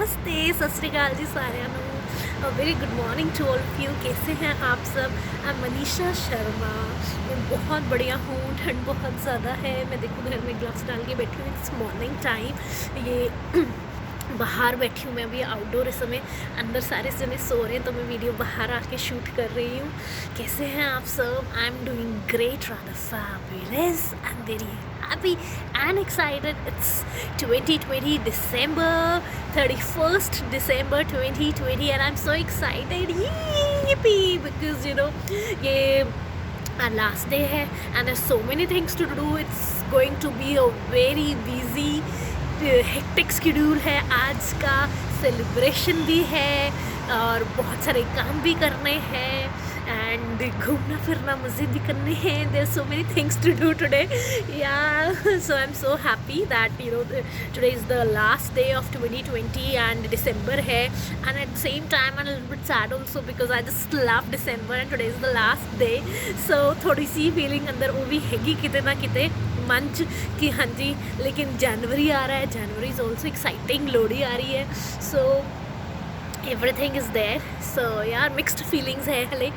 नमस्ते सत श्री अकाल जी सारिਆਂ ਨੂੰ very good morning to all of you. कैसे हैं आप सब। I am Manisha Sharma. मैं बहुत बढ़िया हूँ। ठंड बहुत ज़्यादा है। मैं देखो घर में ग्लव्स डाल के बैठी हूँ। It's morning time. ये बाहर बैठी हूँ मैं अभी आउटडोर। इस समय अंदर सारे जने सो रहे हैं तो मैं वीडियो बाहर आके शूट कर रही हूँ। कैसे हैं आप सब। I am doing great, rather fabulous. I am very happy and excited. It's 2020 December 31st December 2020 and I'm so excited. Yippee! Because ये our last day है and there's so many things to do. It's going to be a very busy hectic schedule है। आज का celebration भी है और बहुत सारे काम भी करने हैं एंड घूमना फिरना मज़े भी करने हैं। There so many things to do today. Yeah so I am so happy that today is the last day of 2020 and December है and at the same time I am little bit sad also because I just love December and today is the last day. So थोड़ी सी feeling अंदर वो भी हैगी किते ना किते मंच कि हाँ जी, लेकिन जनवरी आ रहा है। January is also exciting. Lohri आ रही है। So everything is there. So यार मिक्सड फीलिंग्स है हले।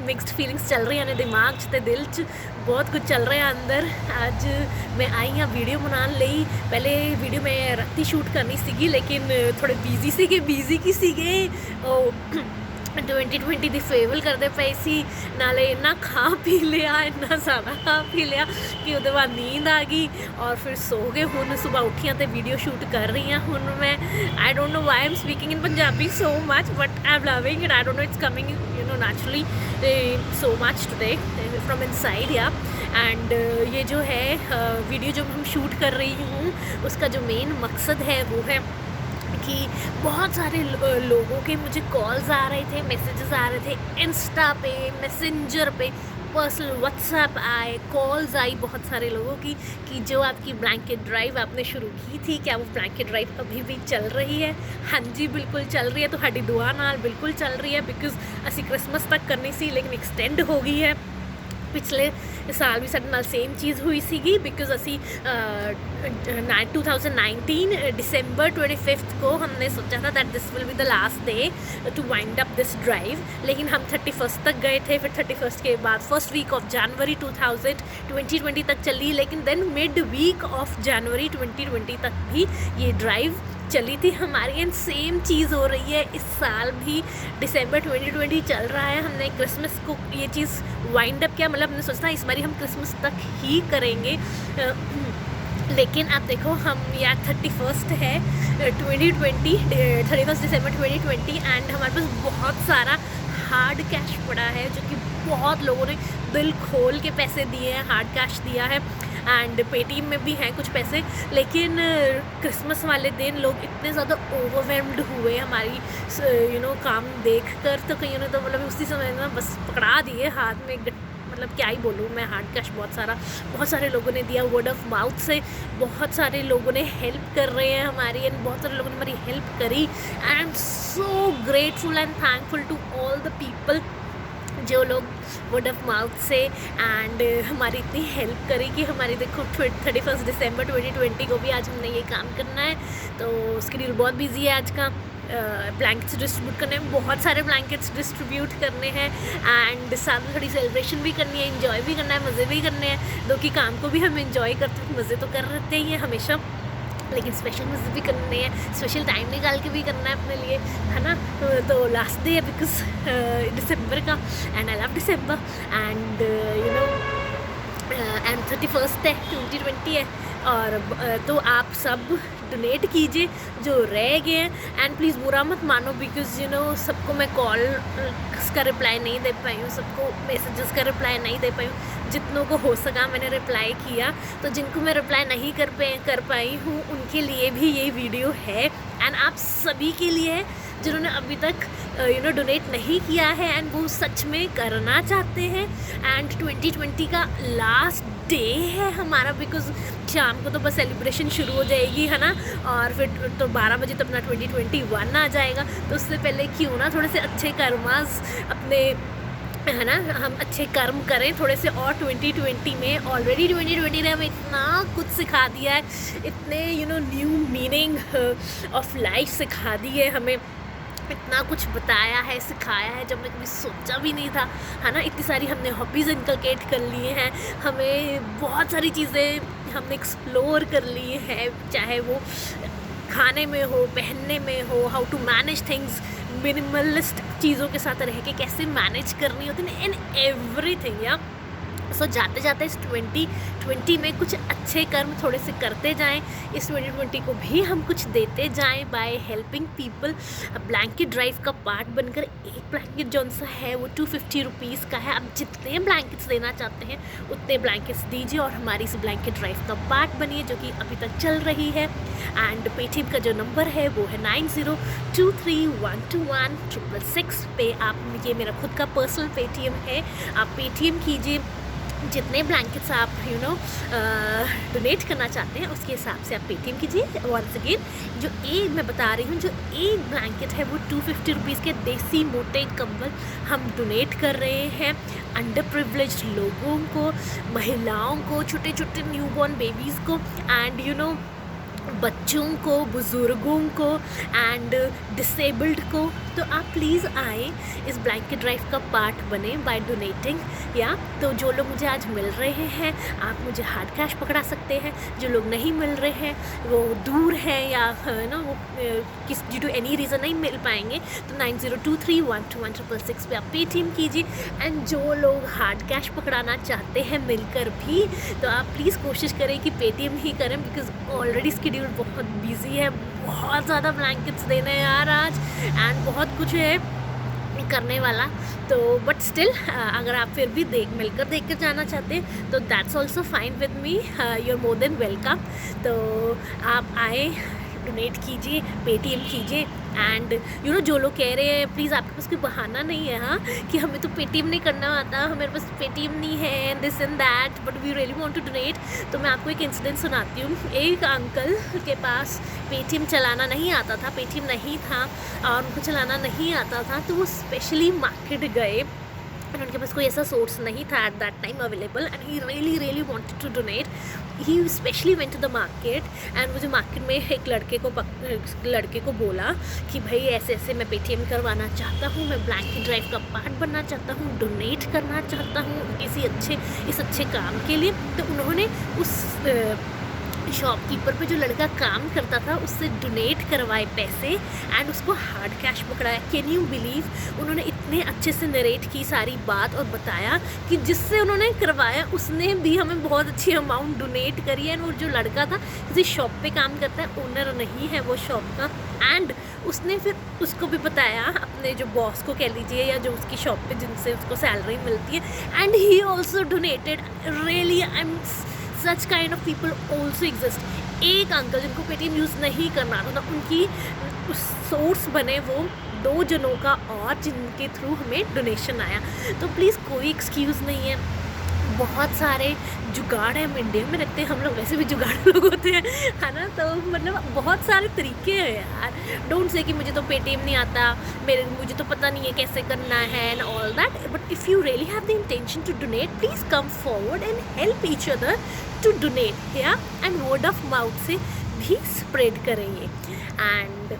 मिक्सड फीलिंग्स चल रही ने दिमाग च ते दिल च बहुत कुछ चल रहा है अंदर। अज मैं आई हाँ वीडियो बनाने लई। पहले वीडियो मैं राती शूट करनी सीगी लेकिन थोड़े बिजी की सीगे। 2020 की फेवल करते पे सी नाले इन्ना खा पी लिया, इन्ना ज़्यादा खा पी लिया कि उसके बाद नींद आ गई और फिर सो गए। हुन सुबह उठिया तो वीडियो शूट कर रही हूँ। हुन मैं I don't know why I am speaking in Punjabi so much but I am loving it. I don't know it's coming naturally so much today from inside. या एंड ये जो है वीडियो जो हम शूट कर रही हूँ उसका जो मेन मकसद है वो है कि बहुत सारे लोगों के मुझे कॉल्स आ रहे थे, मैसेजेस आ रहे थे इंस्टा पे, मैसेंजर पे, पर्सनल व्हाट्सएप आए, कॉल्स आई बहुत सारे लोगों की कि जो आपकी ब्लैंकेट ड्राइव आपने शुरू की थी क्या वो ब्लैंकेट ड्राइव अभी भी चल रही है। हाँ जी बिल्कुल चल रही है। तो हमारी दुआ नाल बिल्कुल चल रही है बिकॉज असी क्रिसमस तक करनी सी लेकिन एक्सटेंड हो गई है। पिछले साल भी साडे नाल सेम चीज़ हुई सीगी बिकॉज असी 2019 December 25 को हमने सोचा था that this will be the last day to wind up this drive, लेकिन हम 31st तक गए थे। फिर 31st के बाद फर्स्ट वीक ऑफ जनवरी 2020 तक चली, लेकिन then mid week of January 2020 तक भी ये ड्राइव चली थी हमारी। एंड सेम चीज़ हो रही है इस साल भी। दिसंबर 2020 चल रहा है। हमने क्रिसमस को ये चीज़ वाइंड अप किया, मतलब हमने सोचा था इस बारी हम क्रिसमस तक ही करेंगे लेकिन अब देखो हम यार 31st है 2020 31st दिसंबर 2020 एंड हमारे पास बहुत सारा हार्ड कैश पड़ा है जो कि बहुत लोगों ने दिल खोल के पैसे दिए हैं, हार्ड कैश दिया है एंड पेटीएम में भी हैं कुछ पैसे। लेकिन क्रिसमस वाले दिन लोग इतने ज़्यादा ओवरवेल्म्ड हुए हमारी काम देख कर तो कईयों ने तो मतलब उसी समय ना बस पकड़ा दिए हाथ में। मतलब क्या ही बोलूँ मैं, हार्ड कैश बहुत सारे लोगों ने दिया। वर्ड ऑफ माउथ से बहुत सारे लोगों ने हेल्प कर रहे हैं हमारी एंड बहुत सारे लोगों ने हमारी हेल्प करी। I am so grateful and thankful to all the people जो लोग वर्ड ऑफ माउथ से एंड हमारी इतनी हेल्प करी कि हमारी देखो 31st दिसंबर 2020 को भी आज हमने ये काम करना है। तो शेड्यूल बहुत बिजी है आज का। ब्लैंकेट्स डिस्ट्रीब्यूट करने हैं, बहुत सारे ब्लैंकेट्स डिस्ट्रीब्यूट करने हैं एंड साथ में थोड़ी सेलिब्रेशन भी करनी है, इंजॉय भी करना है, मज़े भी करने हैं। दो कि काम को भी हम इंजॉय करते हैं, मज़े तो कर रहते ही हैं हमेशा, लेकिन स्पेशल मज़े भी करने हैं, स्पेशल टाइम निकाल के भी करना है अपने लिए, है ना। तो लास्ट डे है बिकॉज दिसंबर का and I love December and and 31st है 2020 है। और तो आप सब डोनेट कीजिए जो रह गए हैं एंड प्लीज़ बुरा मत मानो बिकॉज सबको मैं कॉल का रिप्लाई नहीं दे पाई हूँ, सबको मैसेजेस का रिप्लाई नहीं दे पाई हूँ। जितनों को हो सका मैंने रिप्लाई किया। तो जिनको मैं रिप्लाई नहीं कर पाई हूँ उनके लिए भी ये वीडियो है एंड आप सभी के लिए है जिन्होंने अभी तक डोनेट नहीं किया है एंड वो सच में करना चाहते हैं। एंड 2020 का लास्ट डे है हमारा बिकॉज शाम को तो बस सेलिब्रेशन शुरू हो जाएगी, है ना। और फिर तो 12 बजे तो अपना 2021 आ जाएगा। तो उससे पहले क्यों ना थोड़े से अच्छे कर्मास अपने है ना, हम अच्छे कर्म करें थोड़े से और 2020 में। ऑलरेडी 2020 ने हमें इतना कुछ सिखा दिया है, इतने न्यू मीनिंग ऑफ लाइफ सिखा दी है हमें, इतना कुछ बताया है, सिखाया है, जब मैं कभी सोचा भी नहीं था, है ना। इतनी सारी हमने हॉबीज़ इनकलकेट कर लिए हैं, हमें बहुत सारी चीज़ें हमने एक्सप्लोर कर लिए हैं, चाहे वो खाने में हो, पहनने में हो, how to manage things, minimalist चीज़ों के साथ रह के कैसे मैनेज करनी होती है, इन एवरीथिंग। या सो जाते जाते इस 2020 में कुछ अच्छे कर्म थोड़े से करते जाएं, इस 2020 को भी हम कुछ देते जाएं bye helping people. Blanket drive का पार्ट बनकर एक ब्लैंकेट जौन सा है वो 250 रुपीज़ का है। आप जितने ब्लैंकेट्स देना चाहते हैं उतने ब्लैंकेट्स दीजिए और हमारी इस ब्लैंकेट ड्राइव का पार्ट बनिए, जो कि अभी तक चल रही है। एंड पेटीएम का जो नंबर है वो है 9023121666 पे। आप, ये मेरा खुद का पर्सनल पेटीएम है, आप पेटीएम कीजिए। जितने ब्लैंकेट्स आप डोनेट करना चाहते हैं उसके हिसाब से आप पेटीएम कीजिए। वंस अगेन, जो एक मैं बता रही हूँ, जो एक ब्लैंकेट है वो 250 रुपीज़ के देसी मोटे कंबल हम डोनेट कर रहे हैं अंडर प्रिविलेज्ड लोगों को, महिलाओं को, छोटे छोटे न्यूबॉर्न बेबीज़ को, एंड बच्चों को, बुज़ुर्गों को एंड डिसेबल्ड को। तो आप प्लीज़ आए, इस ब्लैंकेट ड्राइव का पार्ट बने बाय डोनेटिंग। या तो जो लोग मुझे आज मिल रहे हैं, आप मुझे हार्ड कैश पकड़ा सकते हैं। जो लोग नहीं मिल रहे हैं, वो दूर हैं या वो किस ड्यू टू एनी रीज़न नहीं मिल पाएंगे, तो 9023121666 पे आप पेटीएम कीजिए। एंड जो लोग हार्ड कैश पकड़ाना चाहते हैं मिलकर भी, तो आप प्लीज़ कोशिश करें कि पेटीएम ही करें, बिकॉज ऑलरेडी शेड्यूल बहुत बिजी है, बहुत ज़्यादा ब्लैंकेट्स देने हैं यार आज, एंड बहुत कुछ है करने वाला। तो बट स्टिल अगर आप फिर भी मिलकर देख कर जाना चाहते हैं तो that's also fine with me, you are more than welcome. तो आप आए, डोनेट कीजिए, पेटीएम कीजिए। एंड जो लोग कह रहे हैं प्लीज़ आपके पास कोई बहाना नहीं है, हाँ, कि हमें तो पेटीएम नहीं करना आता, हमारे पास पेटीएम नहीं है, this and that, but we really want to donate. तो मैं आपको एक इंसिडेंट सुनाती हूँ। एक अंकल के पास पेटीएम चलाना नहीं आता था, पेटीएम नहीं था और उनको चलाना नहीं आता था, तो वो स्पेशली मार्केट गए और उनके पास कोई ऐसा सोर्स नहीं था at that time available, and he really wanted to donate. He specially went to the market, and मुझे मार्केट में एक लड़के को बोला कि भाई ऐसे ऐसे मैं पेटीएम करवाना चाहता हूँ, मैं ब्लैंकेट ड्राइव का पार्ट बनना चाहता हूँ, डोनेट करना चाहता हूँ इस अच्छे काम के लिए। तो उन्होंने उस शॉपकीपर पे जो लड़का काम करता था उससे डोनेट करवाए पैसे एंड उसको हार्ड कैश पकड़ाया। कैन यू बिलीव, उन्होंने इतने अच्छे से नरेट की सारी बात और बताया कि जिससे उन्होंने करवाया उसने भी हमें बहुत अच्छी अमाउंट डोनेट करी है। एंड वो जो लड़का था किसी शॉप पे काम करता है, ओनर नहीं है वो शॉप का, एंड उसने फिर उसको भी बताया, अपने जो बॉस को कह लीजिए या जो उसकी शॉप पे जिनसे उसको सैलरी मिलती है, and he also donated. Really I am such kind of people also exist. एक अंकल जिनको पेटीएम यूज़ नहीं करना आता था, उनकी सोर्स बने वो 2 जनों का और जिनके थ्रू हमें डोनेशन आया। तो प्लीज़ कोई एक्सक्यूज़ नहीं है, बहुत सारे जुगाड़ है। हम इंडिया में रहते हैं, हम लोग वैसे भी जुगाड़ लोग होते हैं, है ना। तो मतलब बहुत सारे तरीके हैं यार। डोंट से कि मुझे तो पेटीएम नहीं आता, मुझे तो पता नहीं है कैसे करना है and all that. But if you really have the intention to donate, please come forward and help each other to donate, या एंड वर्ड ऑफ माउथ से भी स्प्रेड करेंगे। एंड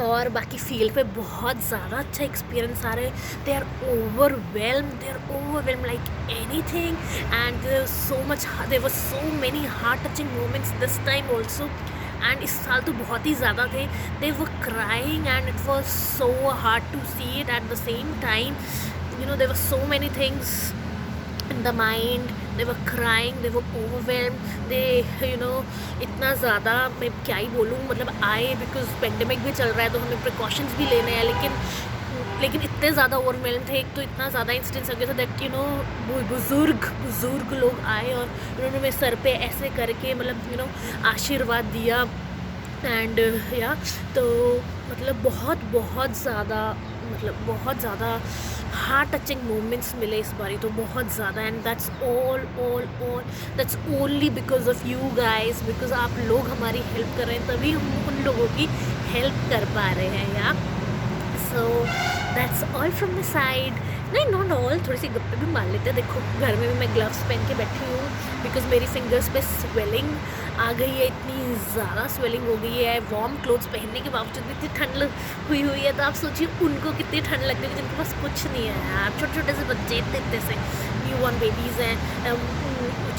और बाकी फील्ड पे बहुत ज़्यादा अच्छा एक्सपीरियंस आ रहे हैं। They are overwhelm like anything, and there were so many heart touching moments this time also. And इस साल तो बहुत ही ज़्यादा थे। They were crying and it was so hard to see it at the same time. There were so many things in the mind, they were crying, they were overwhelmed, they इतना ज़्यादा मैं क्या ही बोलूँ, मतलब आए बिकॉज पेंडेमिक भी चल रहा है तो हमें प्रिकॉशंस भी लेने हैं, लेकिन इतने ज़्यादा ओवरवेल्म थे। एक तो इतना ज़्यादा इंसिडेंट्स हो गया था दैट बुजुर्ग लोग आए और उन्होंने मेरे सर पे ऐसे करके मतलब आशीर्वाद दिया। एंड या तो मतलब बहुत ज़्यादा हार्ट टचिंग मोमेंट्स मिले इस बारी तो बहुत ज़्यादा। And that's that's only because of you guys, because आप लोग हमारी हेल्प कर रहे हैं तभी हम उन लोगों की हेल्प कर पा रहे हैं। या so that's all from my side. नहीं, नॉट ऑल, थोड़ी सी गप्पे भी मार लेते हैं। देखो घर में भी मैं ग्लव्स पहन के बैठी हूँ बिकॉज मेरी फिंगर्स पे स्वेलिंग आ गई है, इतनी ज़्यादा स्वेलिंग हो गई है। वार्म क्लोथ्स पहनने के बावजूद भी इतनी ठंड हुई है, तो आप सोचिए उनको कितनी ठंड लगती है जिनके पास कुछ नहीं है यार। छोटे छोटे से बच्चे इतने से न्यू बॉर्न बेबीज़ हैं।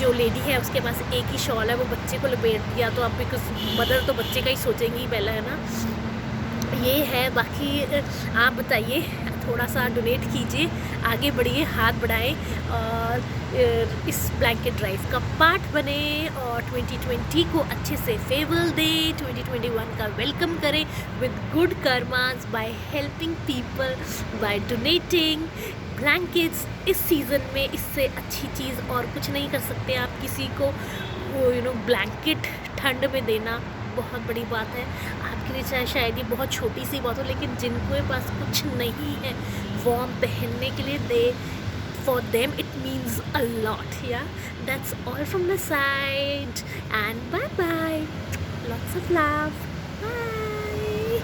जो लेडी है उसके पास एक ही शॉल है, वो बच्चे को लपेट दिया, तो अब बिकॉज मदर तो बच्चे का ही सोचेंगी पहले, है ना। ये है, बाकी आप बताइए, थोड़ा सा डोनेट कीजिए, आगे बढ़िए, हाथ बढ़ाएं और इस ब्लैंकेट ड्राइव का पार्ट बने और 2020 को अच्छे से फेवल दें, 2021 का वेलकम करें with good karmas by helping people, by donating blankets. इस सीज़न में इससे अच्छी चीज़ और कुछ नहीं कर सकते आप किसी को, ब्लैंकेट ठंड में देना बहुत बड़ी बात है। आपके लिए चाहे शायद ये बहुत छोटी सी बात हो, लेकिन जिनके पास कुछ नहीं है वार्म पहनने के लिए, they for them it means a lot. Yeah that's all from my side and bye bye, lots of love, bye.